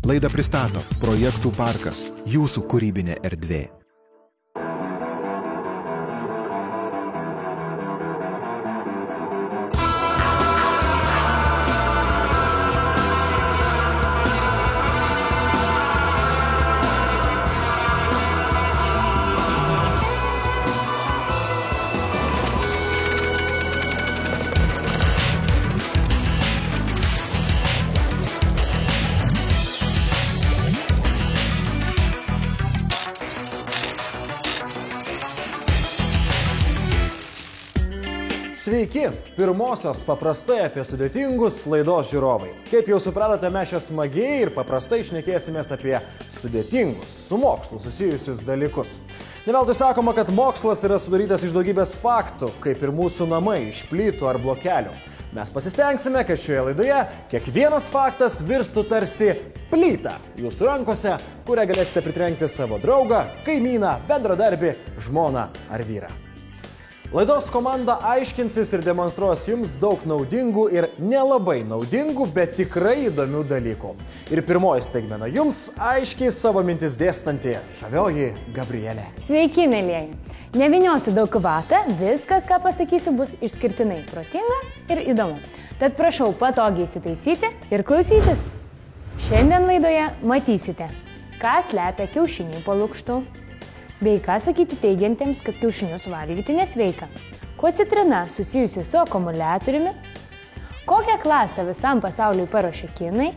Laidą pristato Projektų parkas, jūsų kūrybinė erdvė. Sveiki, pirmosios paprastai apie sudėtingus laidos žiūrovai. Kaip jau supratote, mes čia smagiai ir paprastai šnekėsimės apie sudėtingus, su mokslu susijusius dalykus. Neveltui sakoma, kad mokslas yra sudarytas iš daugybės faktų, kaip ir mūsų namai, iš plytų ar blokelių. Mes pasistengsime, kad šioje laidoje kiekvienas faktas virstų tarsi plyta jūsų rankose, kurią galėsite pritrenkti savo draugą, kaimyną, bendradarbį, žmoną ar vyrą. Laidos komanda aiškinsis ir demonstruos jums daug naudingų ir nelabai naudingų, bet tikrai įdomių dalykų. Ir pirmoji staigmena jums aiškiai savo mintis dėstanti žavioji Gabrielė. Sveiki, mėlieji. Neviniosiu daug vatą, viskas, ką pasakysiu, bus išskirtinai protinga ir įdomu. Tad prašau patogiai įsitaisyti ir klausytis. Šiandien laidoje matysite, ką slepia kiaušiniai po lukštu, bei ką sakyti teigiantiems, kad kiaušinius valgyti nesveika, kuo citrina susijusi su akumuliatoriumi, kokią klastą visam pasauliui paruošė kinai,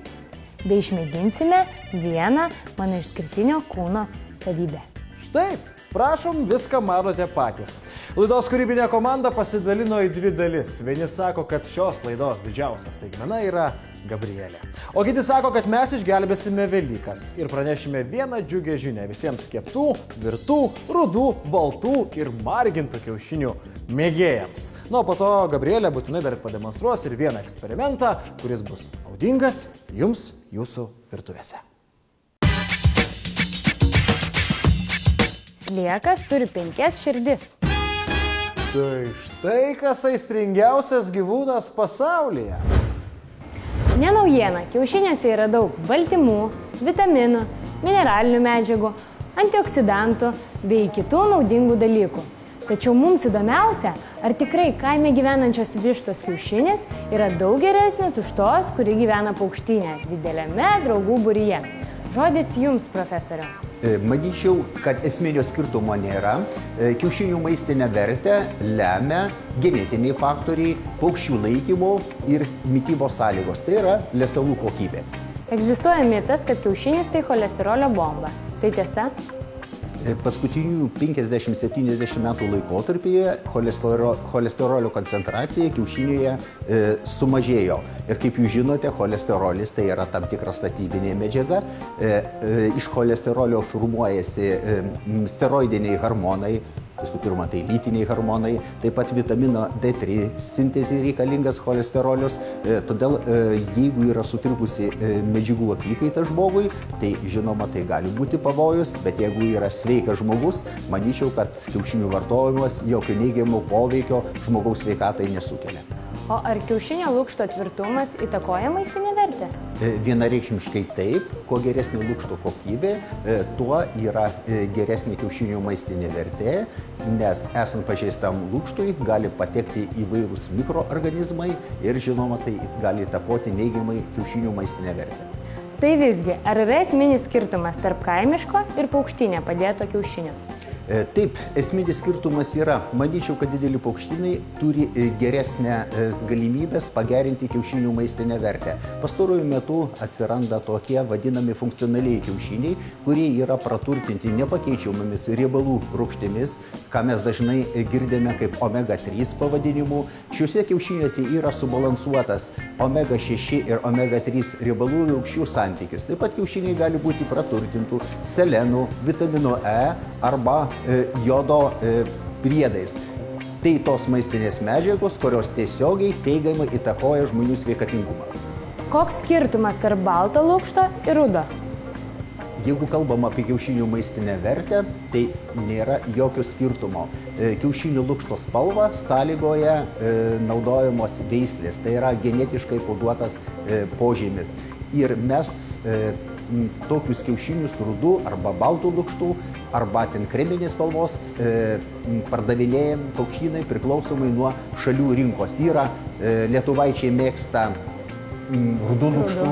bei išmėginsime vieną mano išskirtinio kūno savybę. Štai, prašom, viską matote patys. Laidos kūrybinė komanda pasidalino į dvi dalis. Vieni sako, kad šios laidos didžiausia staigmena yra Gabrielė. O kiti sako, kad mes išgelbėsime Velykas ir pranešime vieną džiugę žinią visiems keptų, virtų, rudų, baltų ir margintų kiaušinių mėgėjams. Na, o po to Gabrielė būtinai dar pademonstruos ir vieną eksperimentą, kuris bus naudingas jums jūsų virtuvėse. Sliekas turi 5 širdis. Tai štai kas aistringiausias gyvūnas pasaulyje. Ne naujiena, kiaušiniuose yra daug baltymų, vitaminų, mineralinių medžiagų, antioksidantų bei kitų naudingų dalykų. Tačiau mums įdomiausia, ar tikrai kaime gyvenančios vištos kiaušinis yra daug geresnis už tos, kuri gyvena paukštyne, dideliame draugų būryje. Žodis jums, profesoriau. Manyčiau, kad esminio skirtumo nėra. Kiaušinių maistinę vertę lemia genetiniai faktoriai, paukščių laikymo ir mitybos sąlygos. Tai yra lesalų kokybė. Egzistuoja mitas, kad kiaušinis tai cholesterolio bomba. Tai tiesa? Paskutinių 50-70 metų laikotarpyje cholesterolio koncentracija kiaušinėje sumažėjo. Ir kaip jūs žinote, cholesterolis tai yra tam tikra statybinė medžiaga. Iš cholesterolio formuojasi steroidiniai hormonai, visų pirma, tai lytiniai hormonai, taip pat vitamino D3 sintezė reikalingas cholesterolius. Todėl, jeigu yra sutrikusi medžiagų apykaita žmogui, tai žinoma, tai gali būti pavojus, bet jeigu yra sveikas žmogus, manyčiau, kad kiaušinių vartojimas jokio neigiamo poveikio žmogaus sveikatai nesukelia. O ar kiaušinio lukšto tvirtumas įtakoja maistinę vertę? Vienareikšmiškai taip. Kuo geresnė lukšto kokybė, tuo yra geresnė kiaušinių maistinė vertė, nes esant pažeistam lukštui gali patekti įvairūs mikroorganizmai ir žinoma, tai gali įtakoti neigiamai kiaušinių maistinę vertę. Tai visgi, ar yra esminis skirtumas tarp kaimiško ir paukštinė padėto kiaušinio? Taip, esminis skirtumas yra, manyčiau, kad dideli paukštynai turi geresnės galimybės pagerinti kiaušinių maistinę vertę. Pastaruoju metu atsiranda tokie vadinami funkcionaliai kiaušiniai, kurie yra praturtinti nepakeičiamomis riebalų rūgštimis, ką mes dažnai girdime kaip omega-3 pavadinimu. Šiuose kiaušiniuose yra subalansuotas omega-6 ir omega-3 riebalų rūgščių santykis. Taip pat kiaušiniai gali būti praturtintų selenų, vitamino E arba jodo priedais. Tai tos maistinės medžiagos, kurios tiesiogiai teigiamai įtakoja žmonių sveikatingumą. Koks skirtumas tarp balto lukšto ir rudo? Jeigu kalbam apie kiaušinių maistinę vertę, tai nėra jokio skirtumo. Kiaušinių lukšto spalva sąlygoja naudojamos veislės, tai yra genetiškai koduotas požymis. Ir mes tokius kiaušinius rudų arba baltų lukštų, arba ten kreminės spalvos pardavinėjami paukštynai priklausomai nuo šalių rinkos. Yra lietuvaičiai mėgsta rudų lukštų,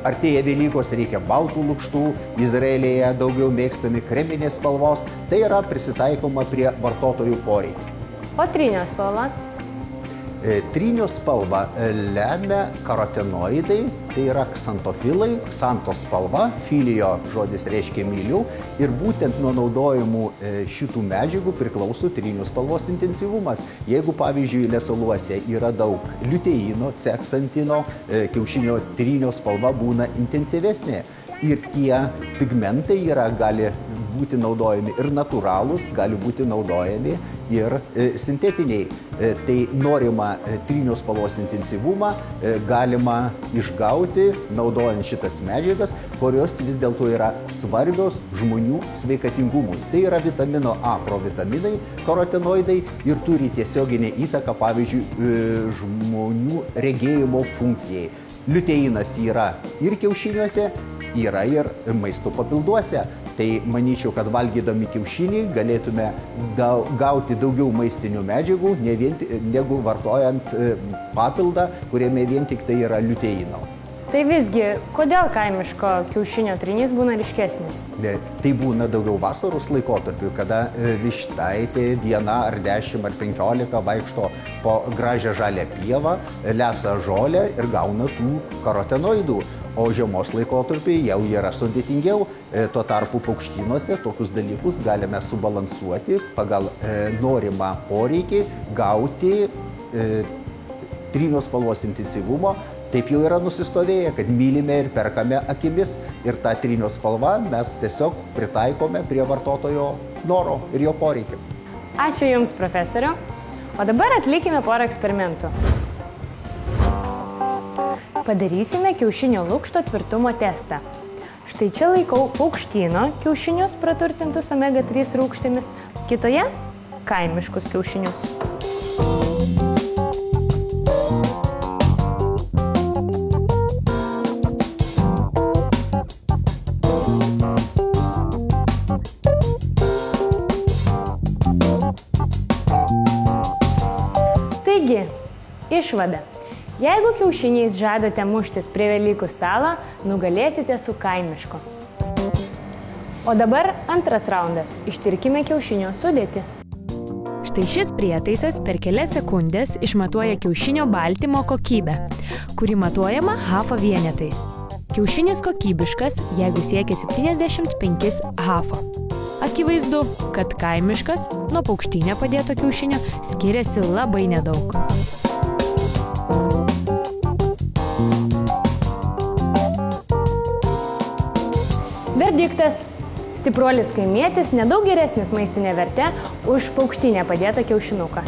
artėja Velykos, reikia baltų lukštų, Izraelyje daugiau mėgstami kreminės spalvos. Tai yra prisitaikoma prie vartotojų poreikių. O trynio spalva? Trynio spalvą lemia karotenoidai, tai yra ksantofilai, ksantos spalva, filio žodis reiškia myliu, ir būtent nuo naudojimų šitų medžiagų priklauso trynio spalvos intensyvumas. Jeigu, pavyzdžiui, lesaluose yra daug liuteino, ceksantino, kiaušinio trynio spalva būna intensyvesnė. Ir tie pigmentai gali būti naudojami ir natūralūs, gali būti naudojami ir sintetiniai. Tai norima trynio spalvos intensyvumą galima išgauti naudojant šitas medžiagas, kurios vis dėlto yra svarbios žmonių sveikatingumui. Tai yra vitamino A provitaminai, karotenoidai ir turi tiesioginę įtaką, pavyzdžiui, žmonių regėjimo funkcijai. Liuteinas yra ir kiaušiniuose, yra ir maisto papilduose. Tai manyčiau, kad valgydami kiaušinį galėtume gauti daugiau maistinių medžiagų, negu vartojant papildą, kuriame vien tik tai yra liuteino. Tai visgi, kodėl kaimiško kiaušinio trynys būna ryškesnis? Tai būna daugiau vasaros laikotarpiu, kada vištaitė 1 ar 10 ar 15 vaikšto po gražią žalę pievą, lesa žolę ir gauna tų karotenoidų. O žiemos laikotarpiu jau yra sudėtingiau. Tuo tarpu paukštynuose tokius dalykus galime subalansuoti pagal norimą poreikį gauti trynio spalvos intensyvumo. Taip jau yra nusistovėję, kad mylime ir perkame akimis ir tą trynio spalvą mes tiesiog pritaikome prie vartotojo noro ir jo poreikio. Ačiū Jums, profesoriau. O dabar atlikime porą eksperimentų. Padarysime kiaušinio lukšto tvirtumo testą. Štai čia laikau paukštyno kiaušinius praturtintus omega-3 rūgštimis, kitoje kaimiškus kiaušinius. Taigi, išvada. Jeigu kiaušiniais žadate muštis prie Velykų stalo, nugalėsite su kaimišku. O dabar antras raundas. Ištirkime kiaušinio sudėtį. Štai šis prietaisas per kelias sekundės išmatuoja kiaušinio baltymo kokybę, kuri matuojama HAFO vienetais. Kiaušinis kokybiškas, jeigu siekia 75 HAFO. Akivaizdu, kad kaimiškas nuo paukštyne padėto kiaušinio skiriasi labai nedaug. Verdiktas. Stipruolis kaimietis nedaug geresnis maistinė verte už paukštinę padėtą kiaušinuką.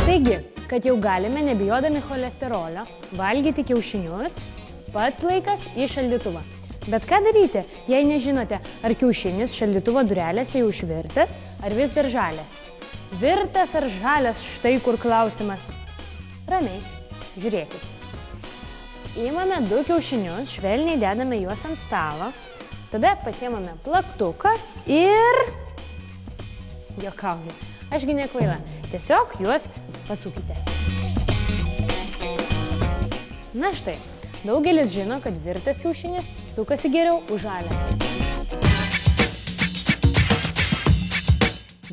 Taigi, kad jau galime nebijodami cholesterolio valgyti kiaušinius, pats laikas į šaldytuvą. Bet ką daryti, jei nežinote, ar kiaušinis šaldytuvo durelėse jau išvirtas, ar vis dar žalias? Virtas ar žalias, štai kur klausimas. Ramiai, žiūrėkit. Įmame 2 kiaušinius, švelniai dedame juos ant stalo, tada pasiemame plaktuką ir... Juokauju, ašgi nekvaila, tiesiog juos pasukite. Na štai, daugelis žino, kad virtas kiaušinis sukasi geriau už žalią.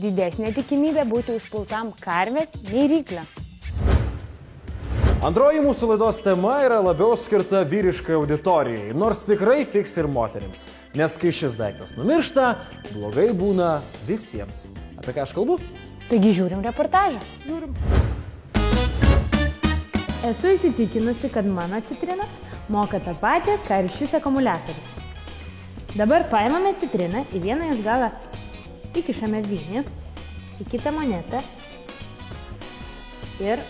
Didesnė tikimybė būti užpultam karvės nei ryklio. Antroji mūsų laidos tema yra labiau skirta vyriškai auditorijai, nors tikrai tiks ir moterims. Nes kai šis daiktas numiršta, blogai būna visiems. Apie ką aš kalbu? Taigi žiūrim reportažą. Žiūrim. Esu įsitikinusi, kad mano citrinos moka tą patį, ką ir šis akumuliatorius. Dabar paimame citriną, į vieną jos galą įkišame vinį, į kitą monetą ir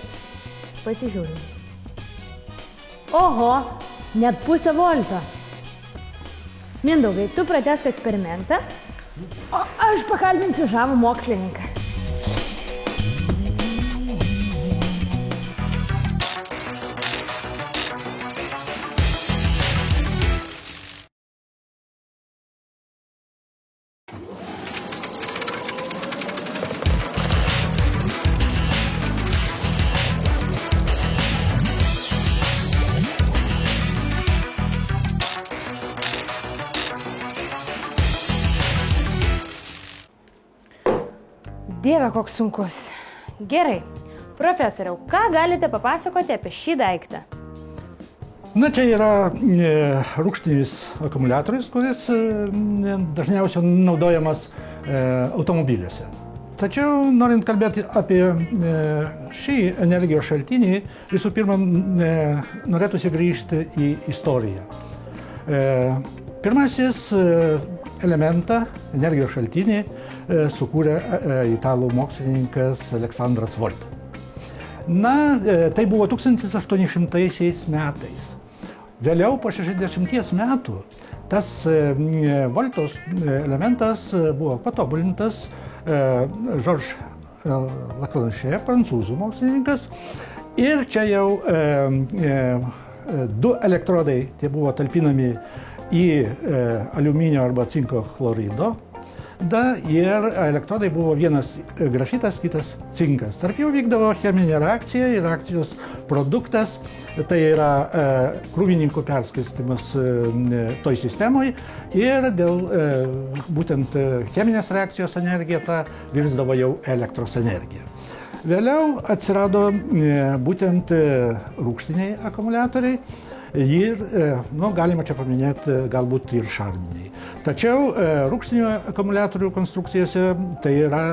pasižiūrim. Oho, net 0,5 volto. Mindaugai, tu pratęsk eksperimentą, o aš pakalbinsiu žavų mokslininką. Dieve, koks sunkus. Gerai. Profesoriau, ką galite papasakoti apie šį daiktą? Na, čia yra rūgštinis akumuliatorius, kuris dažniausiai naudojamas automobiliuose. Tačiau, norint kalbėti apie šį energijos šaltinį, visų pirma, norėtųsi grįžti į istoriją. Pirmasis elementą, energijos šaltinį, sukūrė italų mokslininkas Aleksandras Volta. Na, tai buvo 1800 metais. Vėliau, po 60 metų, tas Voltos elementas buvo patobulintas Georges Laclanché, prancūzų mokslininkas. Ir čia jau du elektrodai, tie buvo talpinami į aliuminio arba cinko chlorido. Ir elektrodai buvo vienas grafitas, kitas cinkas. Tarp jų vykdavo cheminė reakcija ir reakcijos produktas, tai yra krūvininkų perskirstymas toj sistemoje ir dėl būtent cheminės reakcijos energija ta virsdavo jau elektros energija. Vėliau atsirado būtent rūgštiniai akumuliatoriai ir, galima čia paminėti galbūt ir šarminiai. Tačiau rūgštinių akumuliatorių konstrukcijose tai yra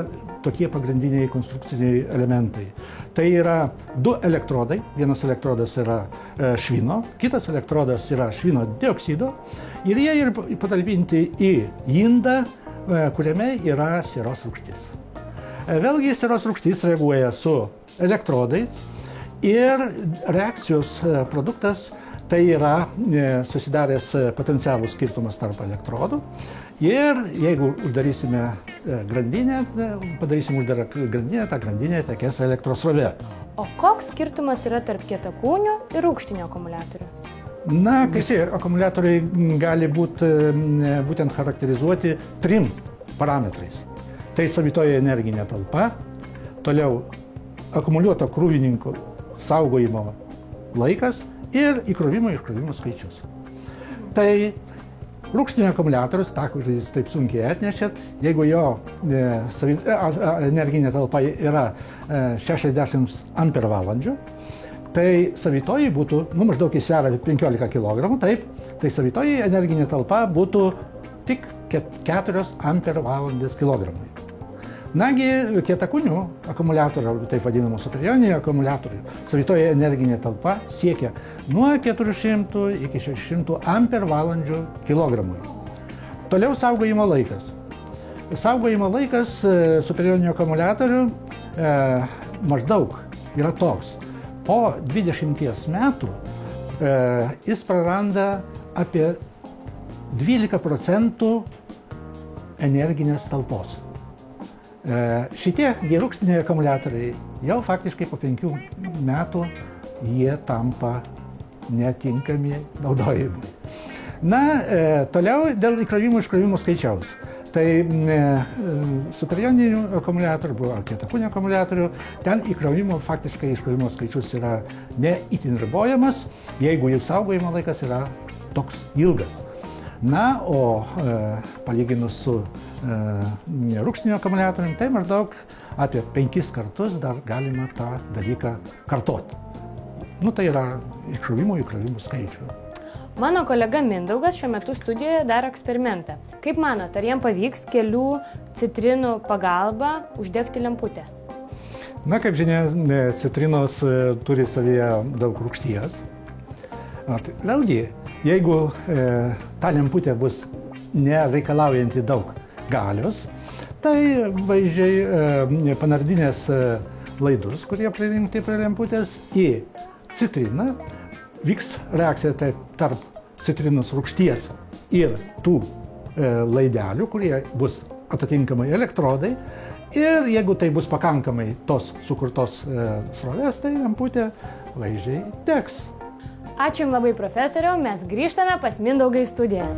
tokie pagrindiniai konstrukciniai elementai. Tai yra du elektrodai. Vienas elektrodas yra švino, kitas elektrodas yra švino dioksido ir jie yra patalpinti į indą, kuriame yra sieros rūgštis. Vėlgi sieros rūgštis reaguoja su elektrodais ir reakcijos produktas tai yra susidaręs potencialų skirtumas tarp elektrodų. Ir jeigu uždarysime grandinę, padarysim uždarą grandinę, ta grandinė tekės elektros srovė. O koks skirtumas yra tarp kietakūnių ir rūgštinių akumuliatorių? Na, visi akumuliatoriai gali būti būtent charakterizuoti trim parametrais. Tai savitoji energinė talpa, toliau akumuliuoto krūvininko saugojimo laikas ir įkrovimo-iškrovimo skaičius. Tai rūgštinio akumuliatorius, tą, kuris taip sunkiai atnešėt, jeigu jo energinė talpa yra 60 ampervalandžių, tai savitoji būtų, maždaug į sverą 15 kg, taip, tai savitoji energinė talpa būtų tik 4 ampervalandės kilogramai. Nagi, kietakūnių akumuliatorių, taip vadinamų superjoninių akumuliatorių, savitoji energinė talpa siekia nuo 400 iki 600 ampervalandžių kilogramui. Toliau saugojimo laikas. Saugojimo laikas superjoninių akumuliatorių maždaug yra toks. Po 20 metų jis praranda apie 12% energinės talpos. Šitie rūgštiniai akumuliatoriai jau faktiškai po 5 metų jie tampa netinkami naudojimui. Na, toliau dėl įkrovimo-iškrovimo skaičiaus. Tai superjoninių akumuliatorių ar kietakūnių akumuliatorių, ten faktiškai iškrovimo skaičius yra ne itin ribojamas, jeigu jų saugojimo laikas yra toks ilgas. Na, o palyginus su rūgštiniu akumuliatoriumi, tai maždaug apie 5 kartus dar galima tą dalyką kartoti. Tai yra įkrovimo skaičių. Mano kolega Mindaugas šiuo metu studijoje daro eksperimentą. Kaip manot, ar jam pavyks kelių citrinų pagalba uždegti lemputę? Na, kaip žinia, citrinos turi savyje daug rūgšties. Vėlgi, jeigu ta lemputė bus nereikalaujanti daug galios, tai vaizdžiai panardinės laidus, kurie pririnkti prie lemputės, į citriną, vyks reakcija tarp citrinos rūgšties ir tų laidelių, kurie bus atitinkamai elektrodai. Ir jeigu tai bus pakankamai tos sukurtos srovės, tai lemputė vaizdžiai degs. Ačiū Jums labai, profesoriau, mes grįžtame pas Mindaugą į studiją.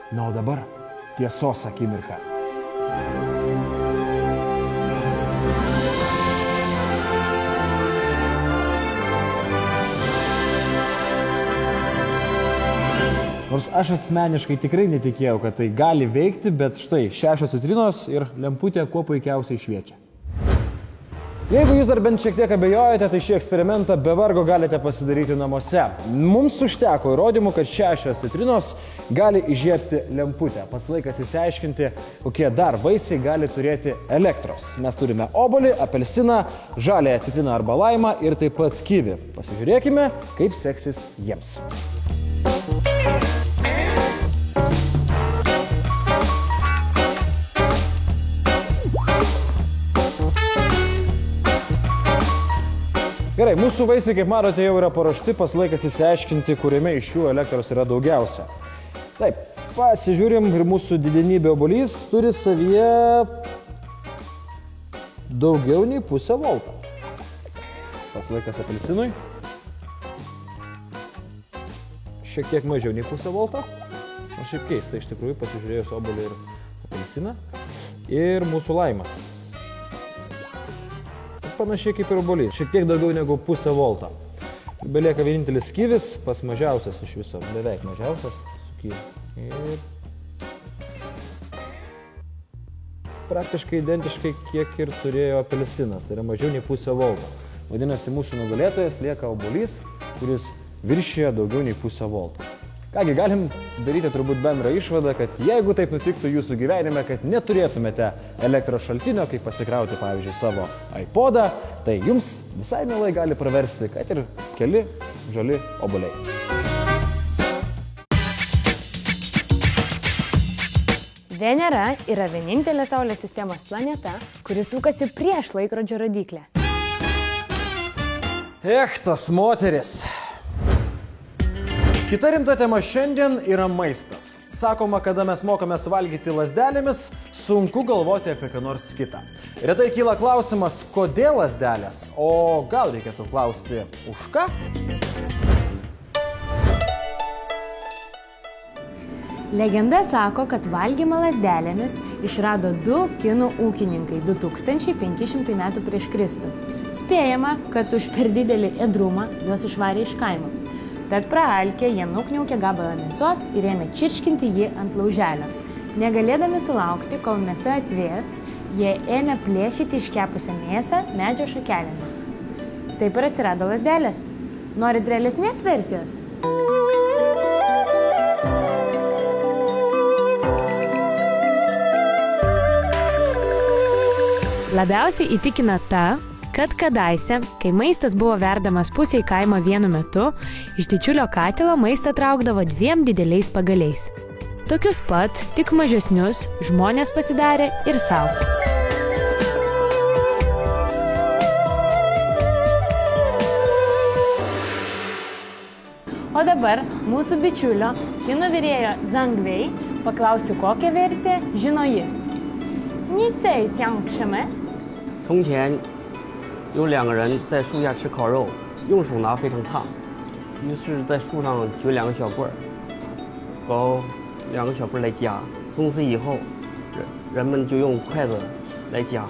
Na, o dabar tiesos akimirka. Nors aš asmeniškai tikrai netikėjau, kad tai gali veikti, bet štai 6 citrinos ir lemputė kuo puikiausiai šviečia. Jeigu jūs dar bent šiek tiek abejojate, tai šį eksperimentą be vargo galite pasidaryti namuose. Mums užteko įrodymų, kad 6 citrinos gali įžiebti lemputę. Pats laikas įsiaiškinti, kokie dar vaisiai gali turėti elektros. Mes turime obuolį, apelsiną, žaliąją citriną arba laimą ir taip pat kivį. Pasižiūrėkime, kaip seksis jiems. Gerai, mūsų vaisiai, kaip matote, jau yra paruošti, pats laikas įsiaiškinti, kuriame iš jų elektros yra daugiausia. Taip, pasižiūrim ir mūsų didenybė obuolys turi savyje daugiau nei pusę volto. Pats laikas apelsinui. Šiek tiek mažiau nei pusę volto. O šiaip keista, iš tikrųjų, pasižiūrėjus obuolį ir apelsiną. Ir mūsų laimas. Panašiai kaip ir obuolys, šiek tiek daugiau negu pusę volto. Belieka vienintelis kivis, pas mažiausias iš viso, beveik mažiausias su kivi. Ir praktiškai identiškai kiek ir turėjo apelsinas, tai yra mažiau nei pusę volto. Vadinasi, mūsų nugalėtojas lieka obuolys, kuris viršija daugiau nei pusę volto. Kągi, galim daryti turbūt bendrą išvadą, kad jeigu taip nutiktų jūsų gyvenime, kad neturėtumėte elektros šaltinio, kaip pasikrauti, pavyzdžiui, savo iPodą, tai jums visai mielai gali praversti, kad ir keli žali obuoliai. Venera yra vienintelė Saulės sistemos planeta, kuri sukasi prieš laikrodžio rodyklę. Tas moteris. Kita rimta tema šiandien yra maistas. Sakoma, kada mes mokomės valgyti lazdelėmis, sunku galvoti apie ką nors kitą. Retai kyla klausimas, kodėl lazdelės, o gal reikėtų klausti, už ką? Legenda sako, kad valgymą lazdelėmis išrado 2 kinų ūkininkai 2500 metų prieš Kristų. Spėjama, kad už per didelį ėdrumą juos išvarė iš kaimo. Tad praalkę jie nukniaukė gabalą mėsos ir ėmė čirškinti jį ant lauželio. Negalėdami sulaukti, kol mėsa atvės, jie ėmė plėšyti iškepusią mėsą medžio šakelėmis. Taip ir atsirado lazdelės. Norit realesnės versijos? Labiausiai įtikina ta, kad kadaise, kai maistas buvo verdamas pusiai kaimo vienu metu, iš didžiulio katilo maistą traukdavo 2 dideliais pagaliais. Tokius pat, tik mažesnius, žmonės pasidarė ir savo. O dabar mūsų bičiulio, kinų virėjo Zhang Wei, paklausiu, kokią versiją žino jis. 你在想什么? 从前有2个人在树下吃烤肉，用手拿非常烫，于是在树上撅2个小棍儿，搞2个小棍儿来夹。从此以后，人们就用筷子来夹，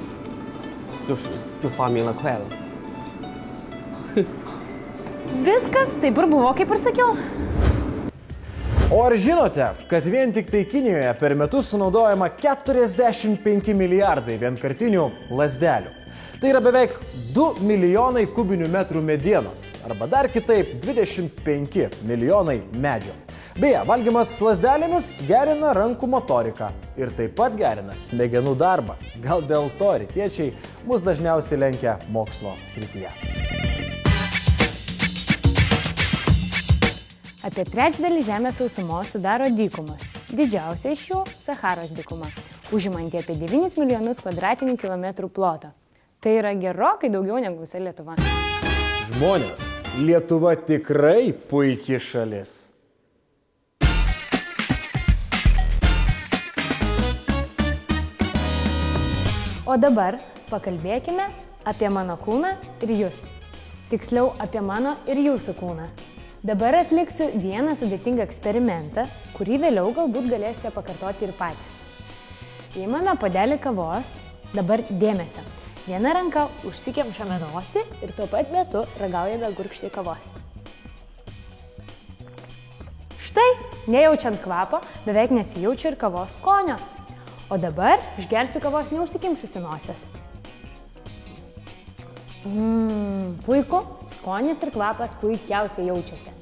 就发明了筷子。 Viskas taip ir buvo, kaip ir sakiau. O ar žinote, kad vien tik tai Kinijoje per metus sunaudojama 45 milijardai vienkartinių lazdelių? Tai yra beveik 2 milijonai kubinių metrų medienos, arba dar kitaip 25 milijonai medžio. Beje, valgymas lazdelėmis gerina rankų motoriką ir taip pat gerina smegenų darbą. Gal dėl to rytiečiai mus dažniausiai lenkia mokslo srityje. Apie trečdalį Žemės sausumos sudaro dykumos. Didžiausia iš jų – Sacharos dykuma, užimanti apie 9 milijonus kvadratinių kilometrų ploto. Tai yra gerokai daugiau negu visa Lietuva. Žmonės, Lietuva tikrai puikiai šalis. O dabar pakalbėkime apie mano kūną ir jūs. Tiksliau, apie mano ir jūsų kūną. Dabar atliksiu vieną sudėtingą eksperimentą, kurį vėliau galbūt galėsite pakartoti ir patys. Į mano puodelį kavos, dabar dėmesio. Viena ranka užsikemšame nosį ir tuo pat metu ragaujame gurkštį kavos. Štai, nejaučiant kvapo, beveik nesijaučia ir kavos skonio. O dabar išgersiu kavos neužsikimšusi nosies. Puiku, skonis ir kvapas puikiausiai jaučiasi.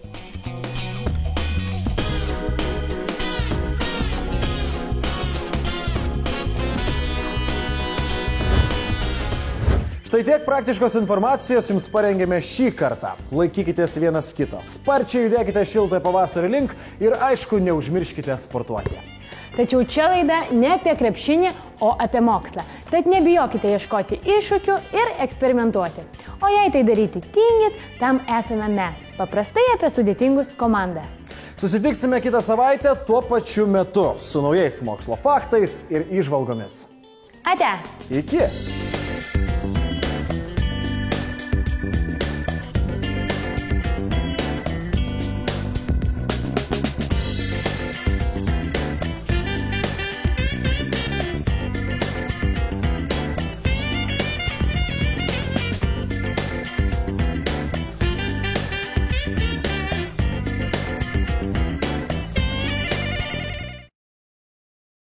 Štai tiek praktiškos informacijos jums parengėme šį kartą. Laikykitės vienas kito. Sparčiai judėkite šiltojo pavasario link ir aišku, neužmirškite sportuoti. Tačiau čia laida ne apie krepšinį, o apie mokslą. Tad nebijokite ieškoti iššūkių ir eksperimentuoti. O jei tai daryti tingit, tam esame mes. Paprastai apie sudėtingus komanda. Susitiksime kitą savaitę tuo pačiu metu su naujais mokslo faktais ir įžvalgomis. Ate! Iki!